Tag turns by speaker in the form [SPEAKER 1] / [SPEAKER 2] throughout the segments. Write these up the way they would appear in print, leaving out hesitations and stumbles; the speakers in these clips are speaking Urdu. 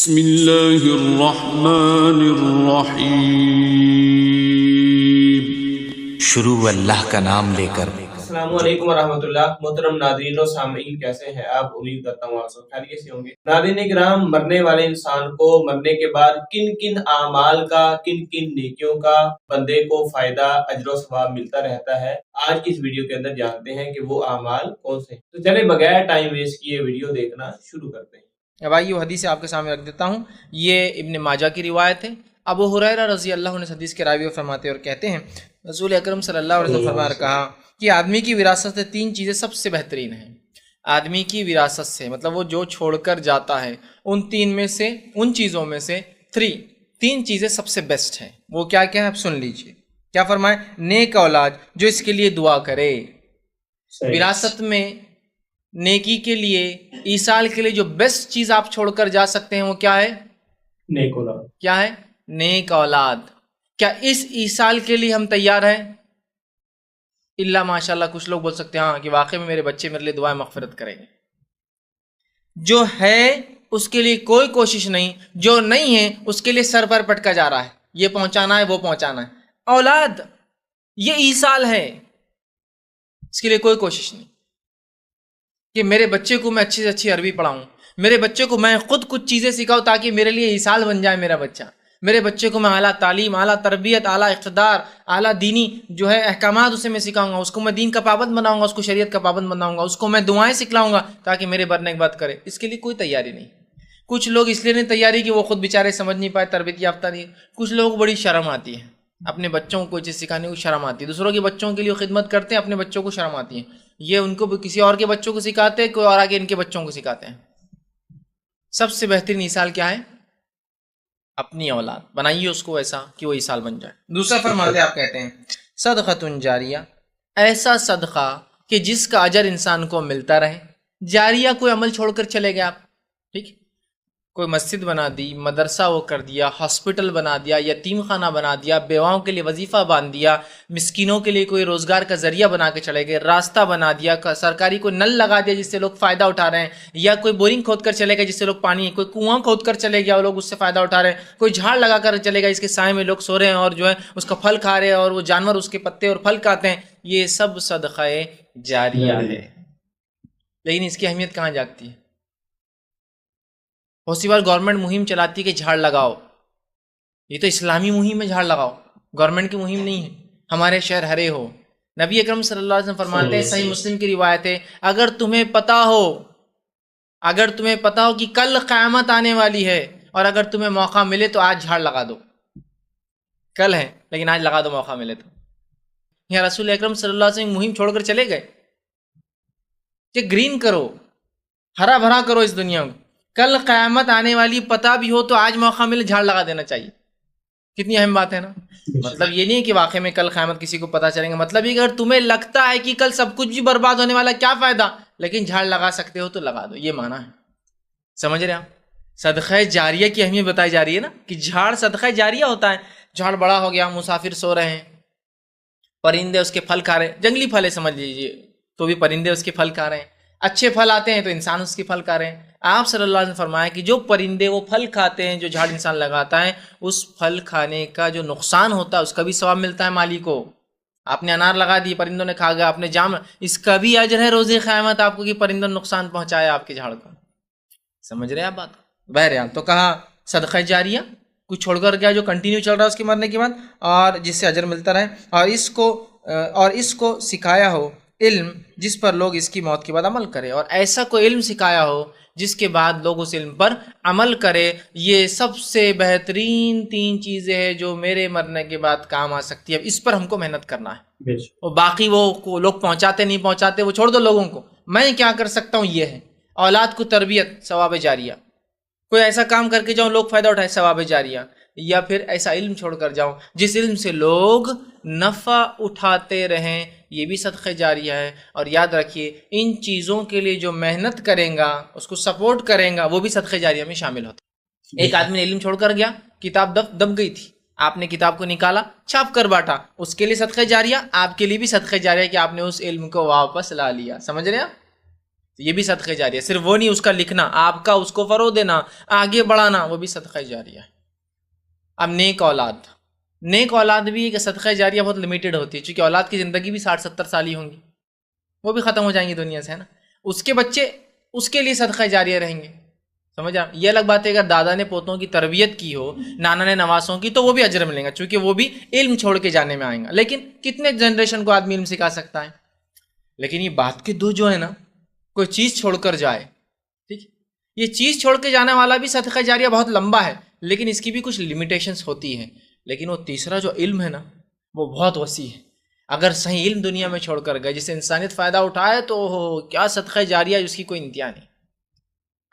[SPEAKER 1] بسم اللہ الرحمن الرحیم۔
[SPEAKER 2] شروع اللہ کا نام لے کر۔
[SPEAKER 3] السلام علیکم ورحمۃ اللہ۔ محترم ناظرین و سامعین، کیسے ہیں آپ؟ امید کرتا ہوں آپ سب خیریت سے ہوں گے۔ ناظرین کرام، مرنے والے انسان کو مرنے کے بعد کن کن اعمال کا، کن کن نیکیوں کا بندے کو فائدہ، اجر و ثواب ملتا رہتا ہے، آج کی اس ویڈیو کے اندر جانتے ہیں کہ وہ اعمال کون سے ہیں۔ تو چلے بغیر ٹائم ویسٹ کیے ویڈیو دیکھنا شروع کرتے ہیں۔
[SPEAKER 4] اب آئیے وہ حدیث آپ کے سامنے رکھ دیتا ہوں۔ یہ ابن ماجہ کی روایت ہے۔ ابو ہریرہ رضی اللہ عنہ حدیث کے راوی فرماتے اور کہتے ہیں رسول اکرم صلی اللہ علیہ وسلم فرمایا کہا کہ آدمی کی وراثت سے تین چیزیں سب سے بہترین ہیں۔ آدمی کی وراثت سے مطلب وہ جو چھوڑ کر جاتا ہے ان چیزوں میں سے تین چیزیں سب سے بیسٹ ہیں۔ وہ کیا کیا ہے آپ سن لیجئے۔ کیا فرمائے؟ نیک اولاد جو اس کے لیے دعا کرے۔ وراثت میں نیکی کے لیے، ایصال کے لیے جو بیسٹ چیز آپ چھوڑ کر جا سکتے ہیں وہ کیا ہے؟
[SPEAKER 3] نیک اولاد۔
[SPEAKER 4] کیا ہے؟ نیک اولاد۔ کیا اس ایصال کے لیے ہم تیار ہیں؟ اللہ ماشاءاللہ کچھ لوگ بول سکتے ہیں ہاں کہ واقعی میں میرے بچے میرے لیے دعائیں مغفرت کریں گے۔ جو ہے اس کے لیے کوئی کوشش نہیں، جو نہیں ہے اس کے لیے سر پر پٹکا جا رہا ہے، یہ پہنچانا ہے وہ پہنچانا ہے۔ اولاد یہ ایصال ہے، اس کے لیے کوئی کوشش نہیں کہ میرے بچے کو میں اچھی سے اچھی عربی پڑھاؤں، میرے بچے کو میں خود کچھ چیزیں سکھاؤں تاکہ میرے لیے ایصال بن جائے میرا بچہ، میرے بچے کو میں اعلیٰ تعلیم، اعلیٰ تربیت، اعلیٰ اقتدار، اعلیٰ دینی جو ہے احکامات اسے میں سکھاؤں گا، اس کو میں دین کا پابند بناؤں گا، اس کو شریعت کا پابند بناؤں گا، اس کو میں دعائیں سکھلاؤں گا تاکہ میرے برنے کی بات کرے۔ اس کے لیے کوئی تیاری نہیں۔ کچھ لوگ اس لیے نہیں تیاری کہ وہ خود بیچارے سمجھ نہیں پائے، تربیت یافتہ نہیں۔ کچھ لوگوں کو بڑی شرم آتی ہے اپنے بچوں کو کوئی چیز سکھانے کو، شرم آتی ہے۔ دوسروں کے بچوں کے لیے خدمت کرتے ہیں، اپنے بچوں کو شرم آتی ہے۔ یہ ان کو کسی اور کے بچوں کو سکھاتے ہیں، کوئی اور آگے ان کے بچوں کو سکھاتے ہیں۔ سب سے بہترین ایصال کیا ہے؟ اپنی اولاد بنائیے اس کو ایسا کہ وہ ایصال بن جائے۔ دوسرا فرماتے آپ کہتے ہیں صدقۃ جاریہ، ایسا صدقہ کہ جس کا اجر انسان کو ملتا رہے۔ جاریہ کوئی عمل چھوڑ کر چلے گئے آپ، ٹھیک، کوئی مسجد بنا دی، مدرسہ وہ کر دیا، ہاسپٹل بنا دیا، یتیم خانہ بنا دیا، بیواؤں کے لیے وظیفہ باندھ دیا، مسکینوں کے لیے کوئی روزگار کا ذریعہ بنا کے چلے گئے، راستہ بنا دیا، سرکاری کوئی نل لگا دیا جس سے لوگ فائدہ اٹھا رہے ہیں، یا کوئی بورنگ کھود کر چلے گئے جس سے لوگ پانی، کوئی کنواں کھود کر چلے گیا اور لوگ اس سے فائدہ اٹھا رہے ہیں، کوئی جھاڑ لگا کر چلے گا جس کے سائے میں لوگ سو رہے ہیں اور جو ہے اس کا پھل کھا رہے ہیں اور وہ جانور اس کے پتے اور پھل کھاتے ہیں، یہ سب صدقہ جاریہ ہے۔ لیکن اس کی اہمیت کہاں جاگتی ہے؟ بہت سی بار گورنمنٹ مہم چلاتی ہے کہ جھاڑ لگاؤ، یہ تو اسلامی مہم ہے، جھاڑ لگاؤ، گورنمنٹ کی مہم نہیں ہے۔ ہمارے شہر ہرے ہو، نبی اکرم صلی اللہ علیہ وسلم فرماتے ہیں، صحیح مسلم کی روایت ہے، اگر تمہیں پتا ہو کہ کل قیامت آنے والی ہے اور اگر تمہیں موقع ملے تو آج جھاڑ لگا دو۔ کل ہے لیکن آج لگا دو، موقع ملے تو۔ یا رسول اکرم صلی اللہ علیہ وسلم مہم چھوڑ کر چلے گئے کہ گرین کرو، ہرا بھرا کرو اس دنیا کو، کل قیامت آنے والی پتہ بھی ہو تو آج موقع ملے جھاڑ لگا دینا چاہیے۔ کتنی اہم بات ہے نا۔ مطلب یہ نہیں کہ واقعے میں کل قیامت کسی کو پتہ چلیں گے، مطلب یہ کہ اگر تمہیں لگتا ہے کہ کل سب کچھ بھی برباد ہونے والا، کیا فائدہ، لیکن جھاڑ لگا سکتے ہو تو لگا دو، یہ معنی ہے۔ سمجھ رہے آپ؟ صدقہ جاریہ کی اہمیت بتائی جا رہی ہے نا کہ جھاڑ صدقہ جاریہ ہوتا ہے۔ جھاڑ بڑا ہو گیا، مسافر سو رہے ہیں، پرندے اس کے پھل کھا رہے ہیں، جنگلی پھل ہے سمجھ لیجیے، تو بھی پرندے اس کے پھل کھا رہے ہیں، اچھے پھل آتے ہیں تو انسان اس کے پھل کھا رہے ہیں۔ آپ صلی اللہ علیہ وسلم فرمایا کہ جو پرندے وہ پھل کھاتے ہیں، جو جھاڑ انسان لگاتا ہے، اس پھل کھانے کا جو نقصان ہوتا ہے اس کا بھی ثواب ملتا ہے مالی کو۔ آپ نے انار لگا دی، پرندوں نے کھا گیا، آپ نے جام، اس کا بھی اجر ہے روز قیامت آپ کو کہ پرندوں نے نقصان پہنچایا آپ کے جھاڑ کو۔ سمجھ رہے ہیں آپ بات؟ بہرحال تو کہا صدقہ جاریہ کچھ چھوڑ کر گیا جو کنٹینیو چل رہا ہے اس کے مرنے کے بعد، اور جس سے اجر ملتا رہے، اور اس کو سکھایا ہو علم جس پر لوگ اس کی موت کے بعد عمل کرے، اور ایسا کوئی علم سکھایا ہو جس کے بعد لوگ اس علم پر عمل کرے۔ یہ سب سے بہترین تین چیزیں ہیں جو میرے مرنے کے بعد کام آ سکتی ہے۔ اب اس پر ہم کو محنت کرنا ہے، اور باقی وہ لوگ پہنچاتے نہیں پہنچاتے وہ چھوڑ دو لوگوں کو۔ میں کیا کر سکتا ہوں یہ ہے، اولاد کو تربیت، ثواب جاریہ، کوئی ایسا کام کر کے جاؤں لوگ فائدہ اٹھائے، ثواب جاریہ، یا پھر ایسا علم چھوڑ کر جاؤں جس علم سے لوگ نفع اٹھاتے رہیں، یہ بھی صدقہ جاریہ ہے۔ اور یاد رکھیے ان چیزوں کے لیے جو محنت کریں گا، اس کو سپورٹ کریں گا، وہ بھی صدقہ جاریہ میں شامل ہوتا ہے۔ ایک آدمی نے علم چھوڑ کر گیا، کتاب دب گئی تھی، آپ نے کتاب کو نکالا، چھاپ کر بانٹا، اس کے لیے صدقہ جاریہ، آپ کے لیے بھی صدقہ جاریہ کہ آپ نے اس علم کو واپس لا لیا۔ سمجھ رہے ہیں آپ؟ یہ بھی صدقہ جاریہ، صرف وہ نہیں اس کا لکھنا، آپ کا اس کو فروغ دینا، آگے بڑھانا، وہ بھی صدقہ جاریہ ہے۔ اب نیک اولاد، نیک اولاد بھی ایک صدقہ جاریہ بہت لمیٹڈ ہوتی ہے، چونکہ اولاد کی زندگی بھی 60-70 سال ہی ہوں گی، وہ بھی ختم ہو جائیں گی دنیا سے، ہے نا۔ اس کے بچے اس کے لیے صدقہ جاریہ رہیں گے، سمجھ آپ۔ یہ الگ بات ہے اگر دادا نے پوتوں کی تربیت کی ہو، نانا نے نواسوں کی، تو وہ بھی اجر ملے گا، چونکہ وہ بھی علم چھوڑ کے جانے میں آئیں گا۔ لیکن کتنے جنریشن کو آدمی علم سکھا سکتا ہے؟ لیکن یہ بات کے دو جو ہے نا، کوئی چیز چھوڑ کر جائے، ٹھیک ہے، یہ چیز چھوڑ کے جانے والا بھی صدقہ جاریہ بہت لمبا ہے، لیکن اس کی بھی کچھ لمیٹیشنس ہوتی ہیں۔ لیکن وہ تیسرا جو علم ہے نا، وہ بہت وسیع ہے۔ اگر صحیح علم دنیا میں چھوڑ کر گئے جس سے انسانیت فائدہ اٹھائے، تو کیا صدقہ جاریہ، اس کی کوئی انتہا نہیں۔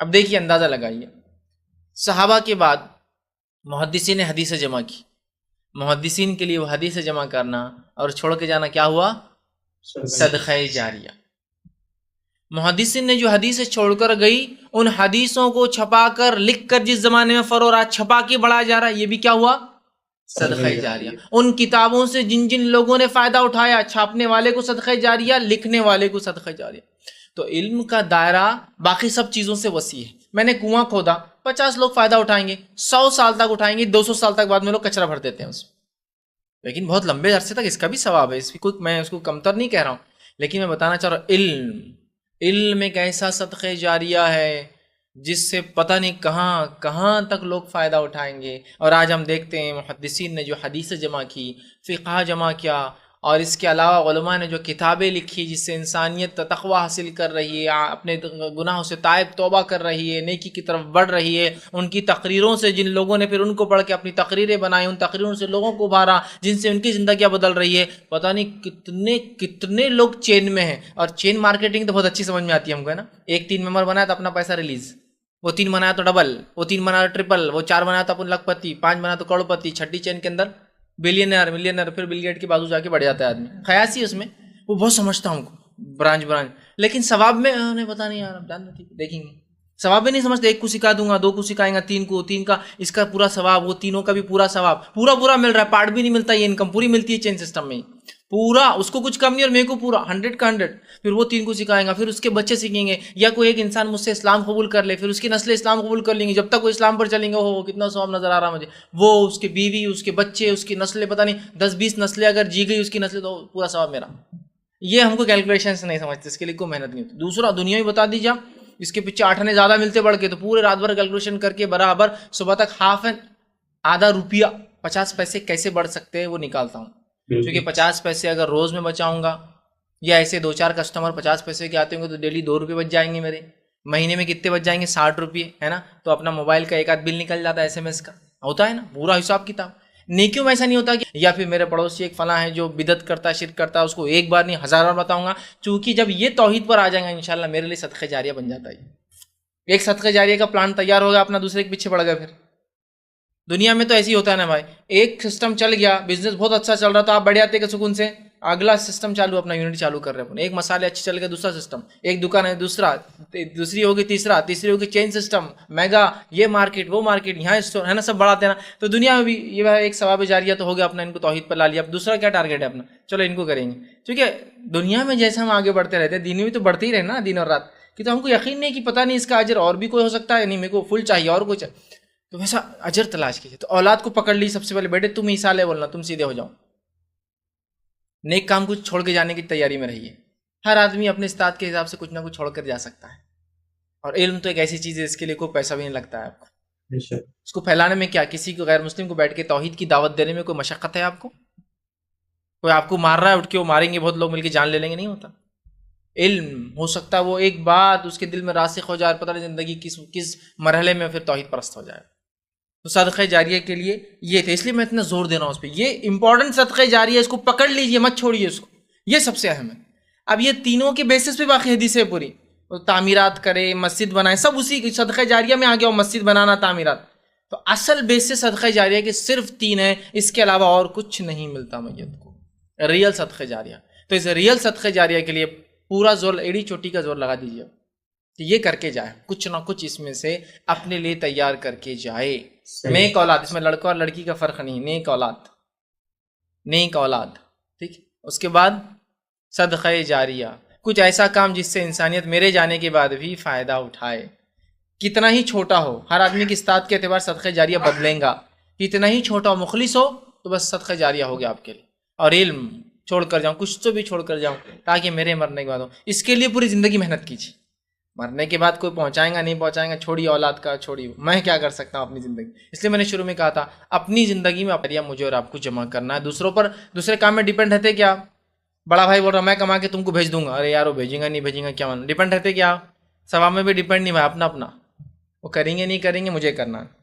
[SPEAKER 4] اب دیکھیے، اندازہ لگائیے، صحابہ کے بعد محدثین نے حدیث جمع کی، محدثین کے لیے وہ حدیث جمع کرنا اور چھوڑ کے جانا کیا ہوا؟ صدقہ جاریہ۔ محدثین نے جو حدیثیں چھوڑ کر گئی، ان حدیثوں کو چھپا کر، لکھ کر جس زمانے میں فروغ رہا، چھپا کے بڑھایا جا رہا ہے، یہ بھی کیا ہوا؟ صدقہ جاریہ۔ ان کتابوں سے جن جن لوگوں نے فائدہ اٹھایا، چھاپنے والے کو صدقہ جاریہ، لکھنے والے کو صدقہ جاریہ۔ تو علم کا دائرہ باقی سب چیزوں سے وسیع ہے۔ میں نے کنواں کھودا، 50 لوگ فائدہ اٹھائیں گے، 100 سال تک اٹھائیں گے، 200 سال تک بعد میں لوگ کچرا بھر دیتے ہیں اس میں، لیکن بہت لمبے عرصے تک اس کا بھی ثواب ہے، میں اس کو کمتر نہیں کہہ رہا ہوں، لیکن میں بتانا چاہ رہا ہوں علم ایک ایسا صدقہ جاریہ ہے جس سے پتہ نہیں کہاں کہاں تک لوگ فائدہ اٹھائیں گے۔ اور آج ہم دیکھتے ہیں محدثین نے جو حدیث جمع کی، فقہ جمع کیا، اور اس کے علاوہ علماء نے جو کتابیں لکھی جس سے انسانیت تقوی حاصل کر رہی ہے، اپنے گناہوں سے تائب توبہ کر رہی ہے، نیکی کی طرف بڑھ رہی ہے، ان کی تقریروں سے جن لوگوں نے پھر ان کو پڑھ کے اپنی تقریریں بنائی، ان تقریروں سے لوگوں کو ابھارا جن سے ان کی زندگیاں بدل رہی ہے۔ پتہ نہیں کتنے لوگ چین میں ہیں، اور چین مارکیٹنگ تو بہت اچھی سمجھ میں آتی ہے ہم کو، ہے نا۔ ایک 3 ممبر بنایا تو اپنا پیسہ ریلیز، وہ 3 بنایا تو ڈبل، وہ 3 بنایا تو ٹرپل، وہ 4 بنایا تو اپن لکھ پتی، 5 بنایا تو کروڑ پتی، چھٹی چین کے اندر بلینئر ملینئر، پھر بل گیٹ کے بازو جا کے بڑھ جاتا ہے آدمی۔ خیاسی اس میں وہ بہت سمجھتا ہوں کو، برانچ، لیکن ثواب میں انہیں پتہ نہیں یار، اب جاننا ٹھیک دیکھیں گے، ثواب میں نہیں سمجھتے۔ 1 کو سکھا دوں گا، 2 کو سکھائیں گا، 3 کو، 3 کا اس کا پورا ثواب، وہ تینوں کا بھی پورا ثواب، پورا مل رہا ہے، پارٹ بھی نہیں ملتا، یہ انکم پوری ملتی ہے چین سسٹم میں پورا، اس کو کچھ کم نہیں اور میرے کو پورا 100 کا 100۔ پھر وہ 3 کو سکھائیں گا، پھر اس کے بچے سیکھیں گے، یا کوئی ایک انسان مجھ سے اسلام قبول کر لے، پھر اس کی نسلیں اسلام قبول کر لیں گے، جب تک وہ اسلام پر چلیں گے، وہ کتنا ثواب نظر آ رہا مجھے، وہ اس کے بیوی، اس کے بچے، اس کی نسلیں، پتہ نہیں 10-20 نسلیں اگر جی گئی اس کی نسلیں، تو پورا ثواب میرا۔ یہ ہم کو کیلکولیشن سے نہیں سمجھتے، اس کے لیے کوئی محنت نہیں ہوتی۔ دوسرا، دنیا میں بتا دیجیے اس کے پیچھے 8 آنے زیادہ ملتے بڑھ کے، تو پورے رات بھر کیلکولیشن کر کے برابر صبح تک آدھا روپیہ 50 پیسے کیسے بڑھ سکتے ہیں وہ نکالتا ہوں، کیونکہ 50 پیسے اگر روز میں بچاؤں گا، یا ایسے 2-4 کسٹمر 50 پیسے کے آتے ہوں گے تو ڈیلی 2 روپے بچ جائیں گے میرے، مہینے میں کتنے بچ جائیں گے؟ 60 روپے، ہے نا۔ تو اپنا موبائل کا ایک آدھ بل نکل جاتا ہے SMS کا، ہوتا ہے نا پورا حساب کتاب۔ نیکیوں میں ایسا نہیں ہوتا کہ یا پھر میرے پڑوسی ایک فلاں ہے جو بدعت کرتا ہے، شرک کرتا ہے، اس کو ایک بار نہیں 1000 بار بتاؤں گا، چونکہ جب یہ توحید پر آ جائیں گا انشاءاللہ میرے لیے صدقہ جاریہ بن جاتا ہے۔ ایک صدقہ جاریہ کا پلان تیار ہوگا، اپنا دوسرے کے پیچھے پڑ گیا۔ پھر دنیا میں تو ایسے ہی ہوتا ہے نا بھائی، ایک سسٹم چل گیا، بزنس بہت اچھا چل رہا تھا، آپ بڑے آتے کے سکون سے، اگلا سسٹم چالو، اپنا یونٹ چالو کر رہے ہیں، ایک مسالے اچھے چل گئے، دوسرا سسٹم، ایک دکان ہے، دوسرا، دوسری ہوگی تیسرا، تیسری ہوگی چین سسٹم، میگا، یہ مارکیٹ، وہ مارکیٹ، یہاں اسٹور، ہے نا، سب بڑھاتے ہیں نا۔ تو دنیا میں بھی یہ ایک ثواب جاریہ تو ہو گیا اپنا، ان کو توحید پر لا لیا۔ اب دوسرا کیا ٹارگیٹ ہے اپنا؟ چلو ان کو کریں گے، کیونکہ دنیا میں جیسے ہم آگے بڑھتے رہتے ہیں، دین میں بھی تو بڑھتے ہی رہنا دن اور رات، کہ تو ہم کو یقین نہیں کہ پتہ نہیں اس کا اجر اور بھی کوئی ہو سکتا ہے، نہیں میرے کو فل چاہیے اور کچھ، تو ویسا اجر تلاش کیجیے۔ تو اولاد کو پکڑ لی سب سے پہلے، بیٹے تم عیسیٰ علیہ بولنا، تم سیدھے ہو جاؤ، نیک کام کچھ چھوڑ کے جانے کی تیاری میں رہیے۔ ہر آدمی اپنے استاد کے حساب سے کچھ نہ کچھ چھوڑ کر جا سکتا ہے، اور علم تو ایک ایسی چیز ہے اس کے لیے کوئی پیسہ بھی نہیں لگتا ہے آپ کو، اس کو پھیلانے میں کیا، کسی کو غیر مسلم کو بیٹھ کے توحید کی دعوت دینے میں کوئی مشقت ہے آپ کو؟ کوئی آپ کو مار رہا ہے اٹھ کے، وہ ماریں گے بہت لوگ مل کے جان لے لیں گے، نہیں ہوتا۔ علم ہو سکتا ہے وہ ایک بات اس کے دل میں راسخ ہو جائے، پتہ نہیں زندگی کس مرحلے میں پھر توحید پرست ہو جائے۔ تو صدقہ جاریہ کے لیے یہ تھے، اس لیے میں اتنا زور دے رہا ہوں اس پہ، یہ امپورٹنٹ صدقہ جاریہ، اس کو پکڑ لیجئے، مت چھوڑیے اس کو، یہ سب سے اہم ہے۔ اب یہ تینوں کے بیسس پہ باقی حدیثیں پوری، تعمیرات کرے، مسجد بنائے، سب اسی صدقہ جاریہ میں آ گیا، مسجد بنانا، تعمیرات۔ تو اصل بیسس صدقہ جاریہ کے صرف 3 ہیں، اس کے علاوہ اور کچھ نہیں ملتا میت کو، ریئل صدقہ جاریہ۔ تو اس ریئل صدقہ جاریہ کے لیے پورا زور، ایڑی چوٹی کا زور لگا دیجیے کہ یہ کر کے جائے، کچھ نہ کچھ اس میں سے اپنے لیے تیار کر کے جائے۔ نیک اولاد، اس میں لڑکا اور لڑکی کا فرق نہیں، نیک اولاد، نیک اولاد، ٹھیک۔ اس کے بعد صدقہ جاریہ، کچھ ایسا کام جس سے انسانیت میرے جانے کے بعد بھی فائدہ اٹھائے، کتنا ہی چھوٹا ہو. ہر آدمی کی استاد کے اعتبار صدقہ جاریہ بدلیں گا. کتنا ہی چھوٹا ہو، مخلص ہو تو بس صدقہ جاریہ ہو گیا آپ کے لیے. اور علم چھوڑ کر جاؤں، کچھ تو بھی چھوڑ کر جاؤں تاکہ میرے مرنے کے بعد ہو. اس کے لیے پوری زندگی محنت کیجیے. مرنے کے بعد کوئی پہنچائیں گا نہیں پہنچائیں گا، چھوڑیے اولاد کا، چھوڑیے میں کیا کر سکتا ہوں اپنی زندگی. اس لیے میں نے شروع میں کہا تھا اپنی زندگی میں اپریہ مجھے اور آپ کو جمع کرنا ہے. دوسروں پر دوسرے کام میں ڈیپینڈ رہتے کیا؟ بڑا بھائی بول رہا میں کما کے تم کو بھیج دوں گا، ارے یار وہ بھیجیں گا نہیں بھیجیں گا کیا مانو. ڈیپینڈ رہتے کیا؟ ثواب میں بھی ڈیپینڈ نہیں، میں اپنا اپنا وہ کریں گے نہیں کریں گے مجھے کرنا ہے.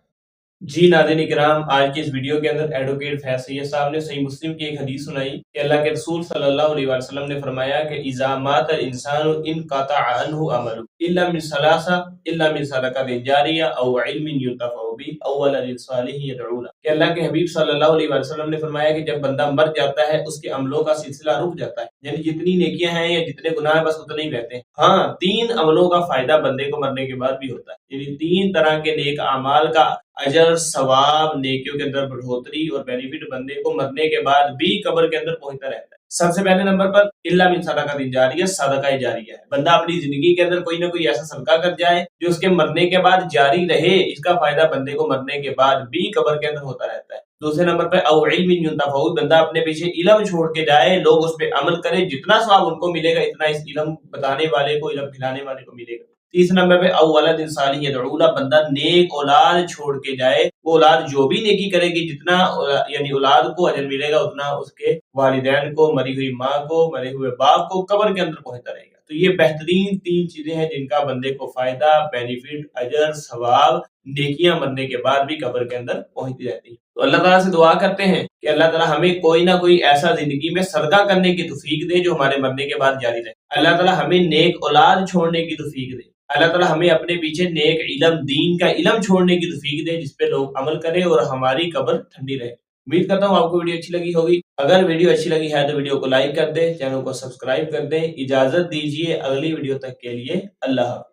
[SPEAKER 3] جی ناظرین کرام، آج کی اس ویڈیو کے اندر ایڈوکیٹ فیض سید صاحب نے صحیح مسلم کی ایک حدیث سنائی کہ اللہ کے رسول صلی اللہ علیہ وسلم نے فرمایا کہ اذا مات الانسان انقطع عنه عمله الا من ثلاثه الا من صدقۃ جاریہ او علم ينتفع به او ولد صالح يدعو له. کہ اللہ کے حبیب صلی اللہ علیہ وسلم نے فرمایا کہ جب بندہ مر جاتا ہے اس کے عملوں کا سلسلہ رک جاتا ہے، یعنی جتنی نیکیاں ہیں یا جتنے گناہ ہیں بس اتنے ہی رہتے ہیں. ہاں، 3 عملوں کا فائدہ بندے کو مرنے کے بعد بھی ہوتا ہے، یعنی 3 طرح کے نیک اعمال کا اجر، ثواب، نیکیوں کے اندر بڑھوتری اور بینیفٹ بندے کو مرنے کے بعد بھی قبر کے اندر پہنچتا رہتا ہے. سب سے پہلے نمبر پر الا من صدقۃ جاریہ، صدقہ جاریہ ہے. بندہ اپنی زندگی کے اندر کوئی نہ کوئی ایسا صدقہ کر جائے جو اس کے مرنے کے بعد جاری رہے، اس کا فائدہ بندے کو مرنے کے بعد بھی قبر کے اندر ہوتا رہتا ہے. دوسرے نمبر پہ او علم ينتفع، بندہ اپنے پیچھے علم چھوڑ کے جائے، لوگ اس پہ عمل کریں، جتنا ثواب ان کو ملے گا اتنا اس علم بتانے والے کو، علم کھلانے والے کو ملے گا. تیسرے نمبر پہ او ولد صالح يدعو له، بندہ نیک اولاد چھوڑ کے جائے، وہ اولاد جو بھی نیکی کرے گی جتنا یعنی اولاد کو اجر ملے گا اتنا اس کے والدین کو، مری ہوئی ماں کو، مرے ہوئے باپ کو قبر کے اندر پہنچتا رہے گا. تو یہ بہترین 3 چیزیں ہیں جن کا بندے کو فائدہ، بینیفٹ، اجر، ثواب، نیکیاں مرنے کے بعد بھی قبر کے اندر پہنچتی رہتی ہیں. تو اللہ تعالیٰ سے دعا کرتے ہیں کہ اللہ تعالیٰ ہمیں کوئی نہ کوئی ایسا زندگی میں صدقہ کرنے کی توفیق دے جو ہمارے مرنے کے بعد جاری رہے. اللہ تعالیٰ ہمیں نیک اولاد چھوڑنے کی توفیق دے. اللہ تعالیٰ ہمیں اپنے پیچھے نیک علم، دین کا علم چھوڑنے کی توفیق دے جس پہ لوگ عمل کریں اور ہماری قبر ٹھنڈی رہے. امید کرتا ہوں آپ کو ویڈیو اچھی لگی ہوگی. اگر ویڈیو اچھی لگی ہے تو ویڈیو کو لائک کر دیں، چینل کو سبسکرائب کر دیں. اجازت دیجیے اگلی ویڈیو تک کے لیے اللہ حافظ.